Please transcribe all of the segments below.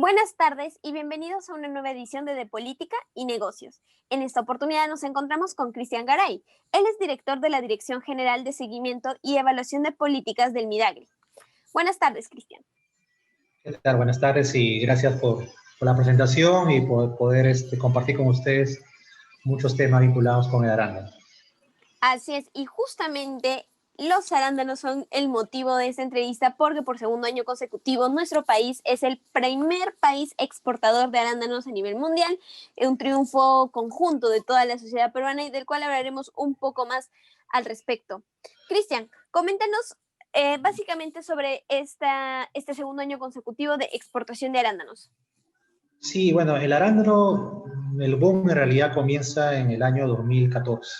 Buenas tardes y bienvenidos a una nueva edición de Política y Negocios. En esta oportunidad nos encontramos con Cristian Garay. Él es director de la Dirección General de Seguimiento y Evaluación de Políticas del Midagri. Buenas tardes, Cristian. ¿Qué tal? Buenas tardes y gracias por la presentación y por poder compartir con ustedes muchos temas vinculados con el arándano. Así es, y justamente los arándanos son el motivo de esta entrevista porque por segundo año consecutivo nuestro país es el primer país exportador de arándanos a nivel mundial, un triunfo conjunto de toda la sociedad peruana y del cual hablaremos un poco más al respecto. Cristian, coméntanos básicamente sobre este segundo año consecutivo de exportación de arándanos. Sí, bueno, el arándano, el boom en realidad comienza en el año 2014,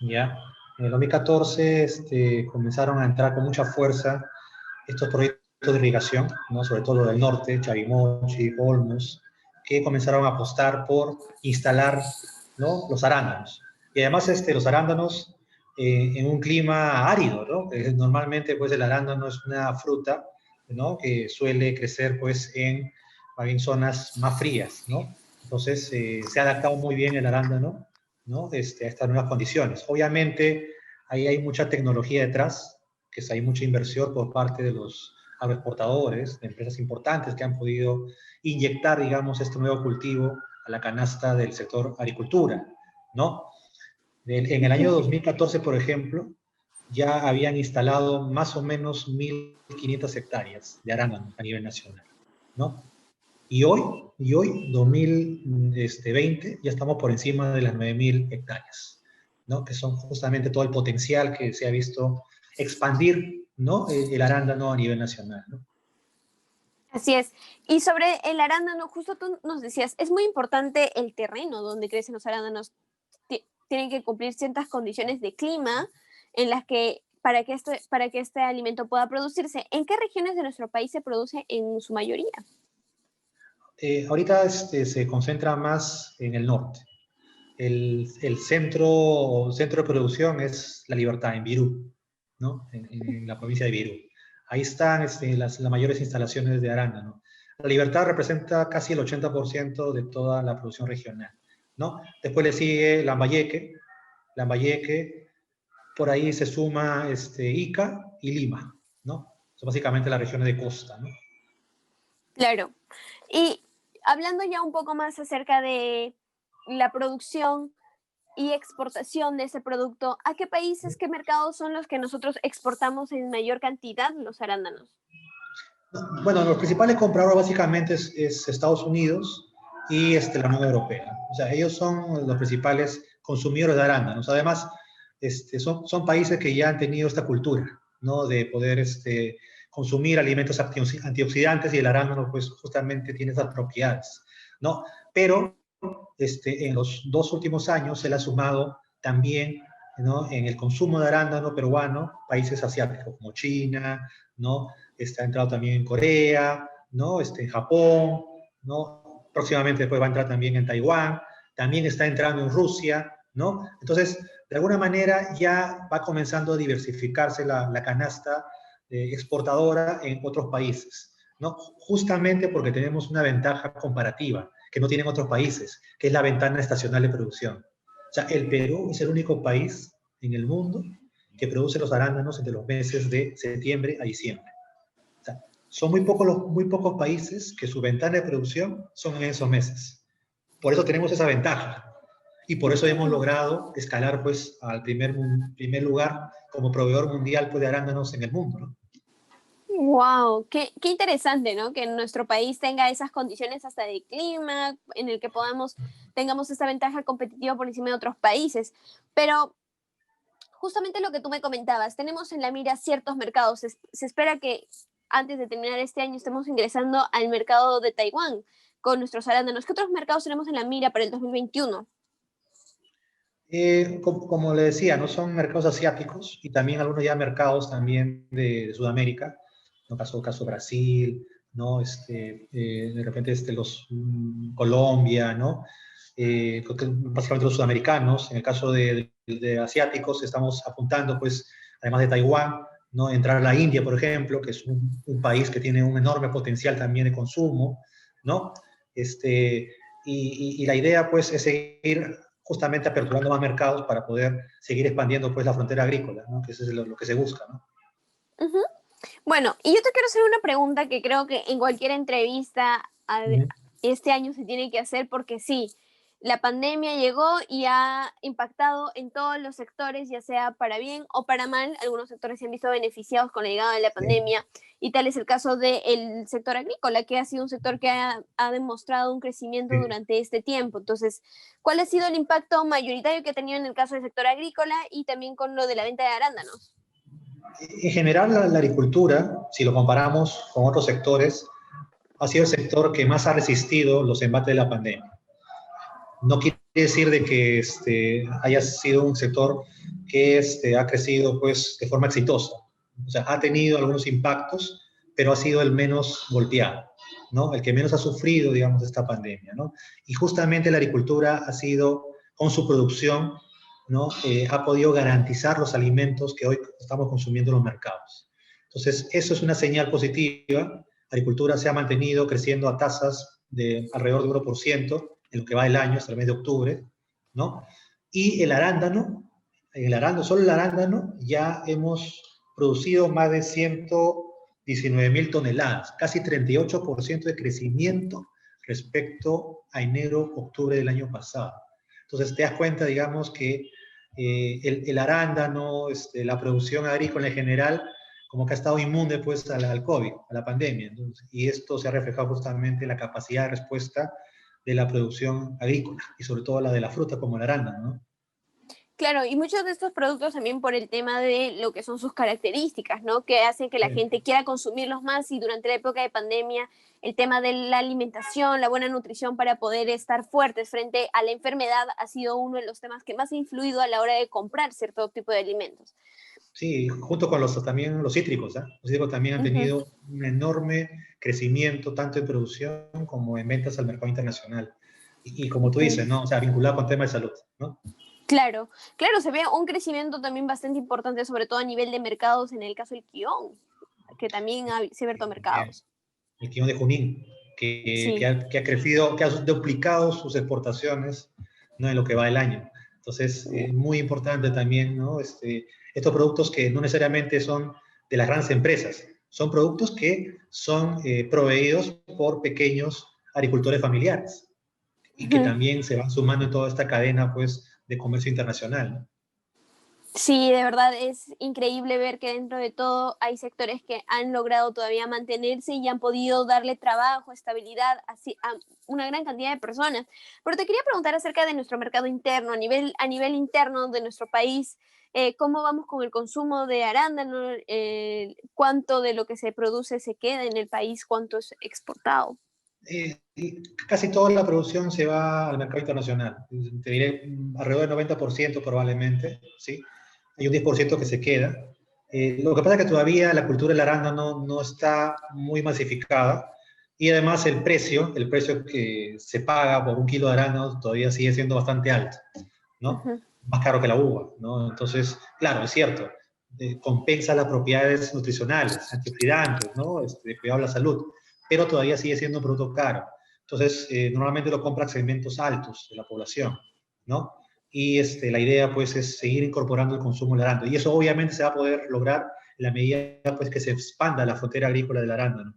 ¿ya? En el 2014 comenzaron a entrar con mucha fuerza estos proyectos de irrigación, ¿no? Sobre todo del norte, Chavimochi, Olmos, que comenzaron a apostar por instalar, ¿no?, los arándanos. Y además los arándanos en un clima árido, ¿no? Normalmente pues el arándano es una fruta, ¿no?, que suele crecer pues en zonas más frías, ¿no? Entonces se ha adaptado muy bien el arándano, ¿no?, a estas nuevas condiciones. Obviamente ahí hay mucha tecnología detrás, que hay mucha inversión por parte de los agroexportadores, de empresas importantes que han podido inyectar, digamos, este nuevo cultivo a la canasta del sector agricultura, ¿no? En el año 2014, por ejemplo, ya habían instalado más o menos 1.500 hectáreas de arándano a nivel nacional, ¿no? Y hoy 2020, ya estamos por encima de las 9.000 hectáreas, ¿no? Que son justamente todo el potencial que se ha visto expandir, ¿no?, el arándano a nivel nacional, ¿no? Así es. Y sobre el arándano, justo tú nos decías, es muy importante el terreno donde crecen los arándanos. Tienen que cumplir ciertas condiciones de clima en las que para que este alimento pueda producirse. ¿En qué regiones de nuestro país se produce en su mayoría? Ahorita se concentra más en el norte. El centro de producción es La Libertad, en Virú, ¿no? En la provincia de Virú. Ahí están las mayores instalaciones de arándano. La Libertad representa casi el 80% de toda la producción regional, ¿no? Después le sigue Lambayeque. Lambayeque, por ahí se suma Ica y Lima, ¿no? Son básicamente las regiones de costa, ¿no? Claro. Y hablando ya un poco más acerca de la producción y exportación de ese producto, ¿a qué países, qué mercados son los que nosotros exportamos en mayor cantidad los arándanos? Bueno, los principales compradores básicamente es Estados Unidos y la Unión Europea. O sea, ellos son los principales consumidores de arándanos. Además, son países que ya han tenido esta cultura, ¿no?, de poder consumir alimentos antioxidantes, y el arándano pues justamente tiene esas propiedades, ¿no? Pero en los 2 últimos años se le ha sumado también, ¿no?, en el consumo de arándano peruano países asiáticos como China, ¿no? Ha entrado también en Corea, ¿no?, en Japón, ¿no? Próximamente después va a entrar también en Taiwán, también está entrando en Rusia, ¿no? Entonces, de alguna manera ya va comenzando a diversificarse la canasta exportadora en otros países, ¿no? Justamente porque tenemos una ventaja comparativa que no tienen otros países, que es la ventana estacional de producción. O sea, el Perú es el único país en el mundo que produce los arándanos entre los meses de septiembre a diciembre. O sea, son muy pocos países que su ventana de producción son en esos meses. Por eso tenemos esa ventaja. Y por eso hemos logrado escalar pues al primer lugar como proveedor mundial pues, de arándanos en el mundo, ¿no? Wow, qué interesante, ¿no? Que nuestro país tenga esas condiciones hasta de clima, en el que tengamos esta ventaja competitiva por encima de otros países. Pero justamente lo que tú me comentabas, tenemos en la mira ciertos mercados. Se espera que antes de terminar este año estemos ingresando al mercado de Taiwán con nuestros arándanos. ¿Qué otros mercados tenemos en la mira para el 2021? Como le decía, no son mercados asiáticos y también algunos ya mercados también de Sudamérica, ¿no? Caso Brasil, ¿no? De repente Colombia, ¿no? Básicamente los sudamericanos. En el caso de asiáticos estamos apuntando, pues, además de Taiwán, ¿no?, entrar a la India, por ejemplo, que es un país que tiene un enorme potencial también de consumo, ¿no? Y la idea, pues, es seguir justamente aperturando más mercados para poder seguir expandiendo, pues, la frontera agrícola, ¿no? Que eso es lo que se busca, ¿no? Ujú. Bueno, y yo te quiero hacer una pregunta que creo que en cualquier entrevista Ujú. este año se tiene que hacer porque sí, la pandemia llegó y ha impactado en todos los sectores, ya sea para bien o para mal. Algunos sectores se han visto beneficiados con la llegada de la Sí. pandemia y tal es el caso del sector agrícola, que ha sido un sector que ha demostrado un crecimiento Sí. durante este tiempo. Entonces, ¿cuál ha sido el impacto mayoritario que ha tenido en el caso del sector agrícola y también con lo de la venta de arándanos? En general, la agricultura, si lo comparamos con otros sectores, ha sido el sector que más ha resistido los embates de la pandemia. No quiere decir de que haya sido un sector que ha crecido, pues, de forma exitosa. O sea, ha tenido algunos impactos, pero ha sido el menos golpeado, ¿no? El que menos ha sufrido, digamos, esta pandemia, ¿no? Y justamente la agricultura ha sido, con su producción, ¿no? Ha podido garantizar los alimentos que hoy estamos consumiendo en los mercados. Entonces, eso es una señal positiva. La agricultura se ha mantenido creciendo a tasas de alrededor de 1% en lo que va del año, hasta el mes de octubre, ¿no? Y solo el arándano, ya hemos producido más de 119.000 toneladas, casi 38% de crecimiento respecto a enero, octubre del año pasado. Entonces te das cuenta, digamos, que el arándano, la producción agrícola en general, como que ha estado inmune pues al COVID, a la pandemia. Entonces, y esto se ha reflejado justamente en la capacidad de respuesta de la producción agrícola y sobre todo la de la fruta como el arándano, ¿no? Claro, y muchos de estos productos también por el tema de lo que son sus características, ¿no? Que hacen que la Sí. gente quiera consumirlos más y durante la época de pandemia el tema de la alimentación, la buena nutrición para poder estar fuertes frente a la enfermedad ha sido uno de los temas que más ha influido a la hora de comprar cierto tipo de alimentos. Sí, junto con también los cítricos, ¿eh? Los cítricos también han Ujú. tenido un enorme crecimiento tanto en producción como en ventas al mercado internacional. Y como tú dices, ¿no? O sea, vinculado con temas de salud, ¿no? Claro, claro, se ve un crecimiento también bastante importante, sobre todo a nivel de mercados, en el caso del Kion, que también ha abierto Bien. mercados. El quinoa de Junín, Sí. que ha crecido, que ha duplicado sus exportaciones, ¿no? En lo que va del año. Entonces, muy importante también, ¿no? Estos productos que no necesariamente son de las grandes empresas, son productos que son proveídos por pequeños agricultores familiares y que Ujú. también se van sumando en toda esta cadena, pues, de comercio internacional, ¿no? Sí, de verdad es increíble ver que dentro de todo hay sectores que han logrado todavía mantenerse y han podido darle trabajo, estabilidad a una gran cantidad de personas. Pero te quería preguntar acerca de nuestro mercado interno, a nivel interno de nuestro país, ¿cómo vamos con el consumo de arándano? ¿Cuánto de lo que se produce se queda en el país? ¿Cuánto es exportado? Y casi toda la producción se va al mercado internacional. Te diré alrededor del 90% probablemente, ¿sí? Hay un 10% que se queda. Lo que pasa es que todavía la cultura del arándano no está muy masificada y además el precio que se paga por un kilo de arándano todavía sigue siendo bastante alto, ¿no? Ujú. Más caro que la uva, ¿no? Entonces, claro, es cierto, compensa las propiedades nutricionales, antioxidantes, ¿no? Cuidado de la salud, pero todavía sigue siendo un producto caro. Entonces, normalmente lo compran segmentos altos de la población, ¿no? Y la idea, pues, es seguir incorporando el consumo del arándano. Y eso obviamente se va a poder lograr en la medida, pues, que se expanda la frontera agrícola del arándano.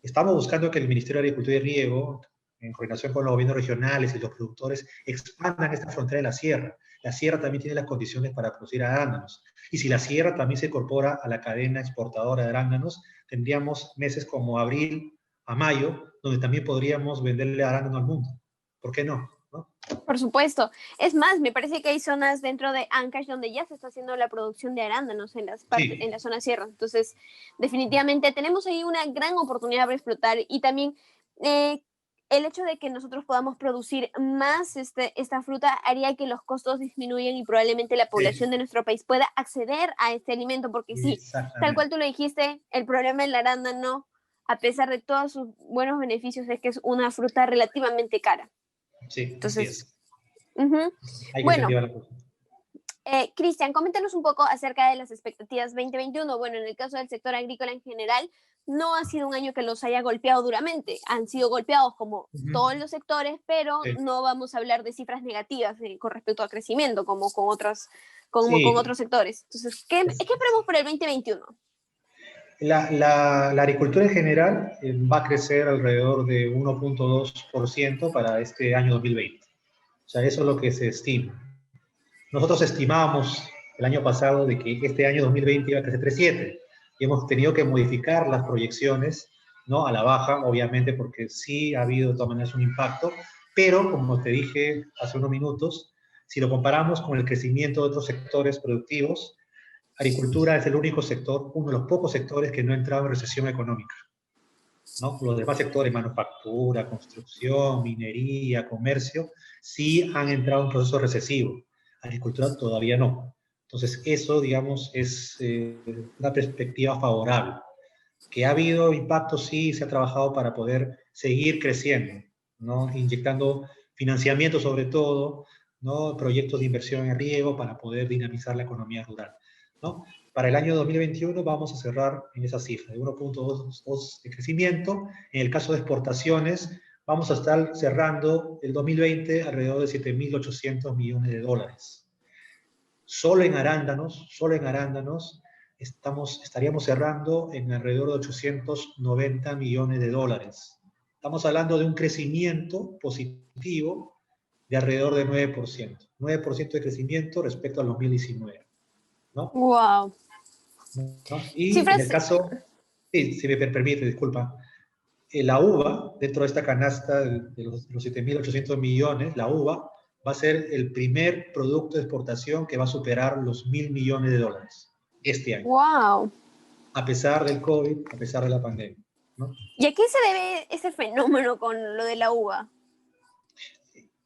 Estamos buscando que el Ministerio de Agricultura y Riego, en coordinación con los gobiernos regionales y los productores, expandan esta frontera de la sierra. La sierra también tiene las condiciones para producir arándanos. Y si la sierra también se incorpora a la cadena exportadora de arándanos, tendríamos meses como abril a mayo, donde también podríamos venderle arándano al mundo. ¿Por qué no? ¿No? Por supuesto. Es más, me parece que hay zonas dentro de Ancash donde ya se está haciendo la producción de arándanos en la Sí, zona sierra. Entonces, definitivamente tenemos ahí una gran oportunidad para explotar y también eh, el hecho de que nosotros podamos producir más esta fruta haría que los costos disminuyan y probablemente la población sí, de nuestro país pueda acceder a este alimento, porque sí, tal cual exactamente. tú lo dijiste, el problema del arándano, a pesar de todos sus buenos beneficios, es que es una fruta relativamente cara. Sí, así Entonces, es. ujú. Hay que Bueno, incentivar la producción. Cristian, coméntanos un poco acerca de las expectativas 2021. Bueno, en el caso del sector agrícola en general, no ha sido un año que los haya golpeado duramente. Han sido golpeados como todos los sectores, pero Sí. no vamos a hablar de cifras negativas con respecto a crecimiento, como con Sí, otros sectores. Entonces, ¿qué esperamos por el 2021? La agricultura en general va a crecer alrededor de 1,2% para este año 2020. O sea, eso es lo que se estima. Nosotros estimábamos el año pasado de que este año 2020 iba a crecer 3,7 y hemos tenido que modificar las proyecciones, ¿no? A la baja, obviamente, porque sí ha habido de todas maneras un impacto, pero como te dije hace unos minutos, si lo comparamos con el crecimiento de otros sectores productivos, agricultura es el único sector, uno de los pocos sectores que no ha entrado en recesión económica, ¿no? Los demás sectores, manufactura, construcción, minería, comercio, sí han entrado en un proceso recesivo. Agricultura todavía no. Entonces, eso, digamos, es una perspectiva favorable. Que ha habido impacto, sí, se ha trabajado para poder seguir creciendo, ¿no? Inyectando financiamiento sobre todo, ¿no? Proyectos de inversión en riego para poder dinamizar la economía rural, ¿no? Para el año 2021 vamos a cerrar en esa cifra de 1,2 de crecimiento. En el caso de exportaciones, vamos a estar cerrando el 2020 alrededor de 7.800 millones de dólares. Solo en arándanos, estaríamos cerrando en alrededor de 890 millones de dólares. Estamos hablando de un crecimiento positivo de alrededor de 9%. 9% de crecimiento respecto al 2019, ¿no? Wow. ¿No? Y en el Cifras, caso, sí, si me permite, disculpa, la uva, dentro de esta canasta de los 7.800 millones, la uva va a ser el primer producto de exportación que va a superar los 1.000 millones de dólares este año, wow. a pesar del COVID, a pesar de la pandemia, ¿no? ¿Y a qué se debe ese fenómeno con lo de la uva?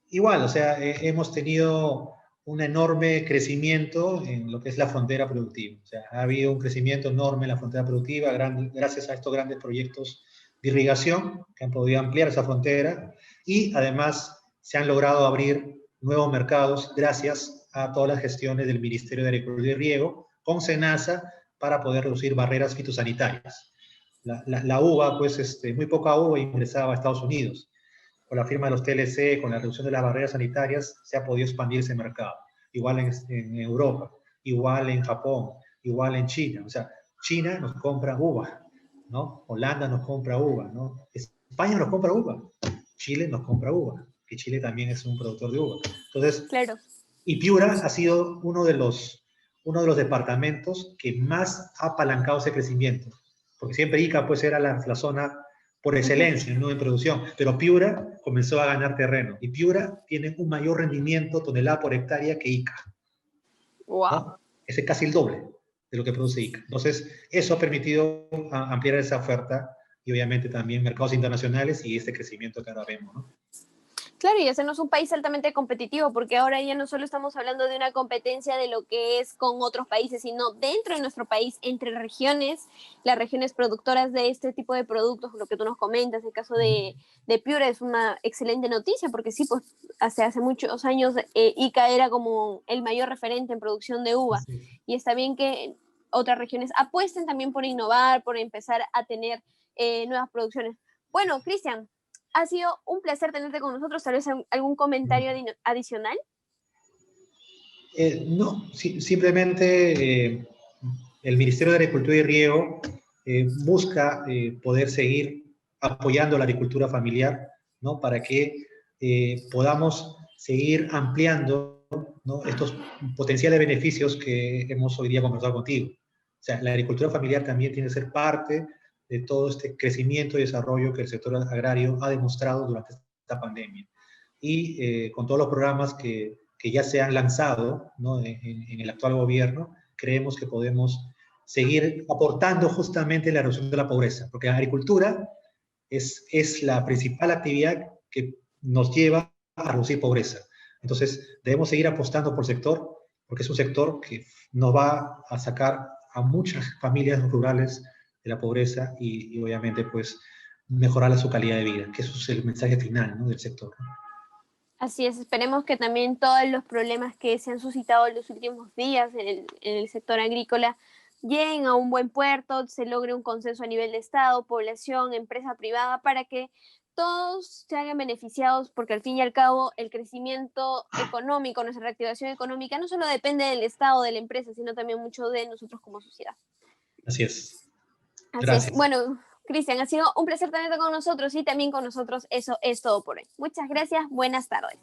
Igual, o sea, hemos tenido un enorme crecimiento en lo que es la frontera productiva. O sea, ha habido un crecimiento enorme en la frontera productiva gracias a estos grandes proyectos de irrigación que han podido ampliar esa frontera y además se han logrado abrir nuevos mercados gracias a todas las gestiones del Ministerio de Agricultura y Riego con SENASA para poder reducir barreras fitosanitarias. La uva, pues muy poca uva ingresaba a Estados Unidos. Con la firma de los TLC, con la reducción de las barreras sanitarias, se ha podido expandir ese mercado. Igual en Europa, igual en Japón, igual en China. O sea, China nos compra uva, ¿no? Holanda nos compra uva, ¿no? España nos compra uva. Chile nos compra uva, que Chile también es un productor de uva. Entonces, Claro. y Piura ha sido uno de los departamentos que más ha apalancado ese crecimiento, porque siempre Ica pues era la zona por excelencia, ¿no? En producción, pero Piura comenzó a ganar terreno y Piura tiene un mayor rendimiento tonelada por hectárea que Ica, Wow. ¿no? Es casi el doble de lo que produce Ica. Entonces, eso ha permitido ampliar esa oferta y obviamente también mercados internacionales y este crecimiento que ahora vemos, ¿no? Claro, y hacernos un país altamente competitivo, porque ahora ya no solo estamos hablando de una competencia de lo que es con otros países, sino dentro de nuestro país, entre regiones, las regiones productoras de este tipo de productos, lo que tú nos comentas, el caso de Piura es una excelente noticia, porque sí, pues hace muchos años Ica era como el mayor referente en producción de uva, Sí. y está bien que otras regiones apuesten también por innovar, por empezar a tener nuevas producciones. Bueno, Cristian, ha sido un placer tenerte con nosotros. Tal vez algún comentario adicional. No, simplemente el Ministerio de Agricultura y Riego busca poder seguir apoyando la agricultura familiar, ¿no? Para que podamos seguir ampliando, ¿no? Estos potenciales beneficios que hemos hoy día conversado contigo. O sea, la agricultura familiar también tiene que ser parte de todo este crecimiento y desarrollo que el sector agrario ha demostrado durante esta pandemia. Y con todos los programas que ya se han lanzado, ¿no? en el actual gobierno, creemos que podemos seguir aportando justamente la reducción de la pobreza, porque la agricultura es la principal actividad que nos lleva a reducir pobreza. Entonces, debemos seguir apostando por el sector, porque es un sector que nos va a sacar a muchas familias rurales de la pobreza y obviamente, pues, mejorar su calidad de vida, que eso es el mensaje final, ¿no? Del sector, ¿no? Así es, esperemos que también todos los problemas que se han suscitado en los últimos días en el sector agrícola lleguen a un buen puerto, se logre un consenso a nivel de Estado, población, empresa privada, para que todos se hagan beneficiados, porque al fin y al cabo el crecimiento económico, nuestra reactivación económica, no solo depende del Estado, de la empresa, sino también mucho de nosotros como sociedad. Así es. Así es. Gracias. Bueno, Cristian, ha sido un placer tenerte con nosotros y también con nosotros. Eso es todo por hoy. Muchas gracias. Buenas tardes.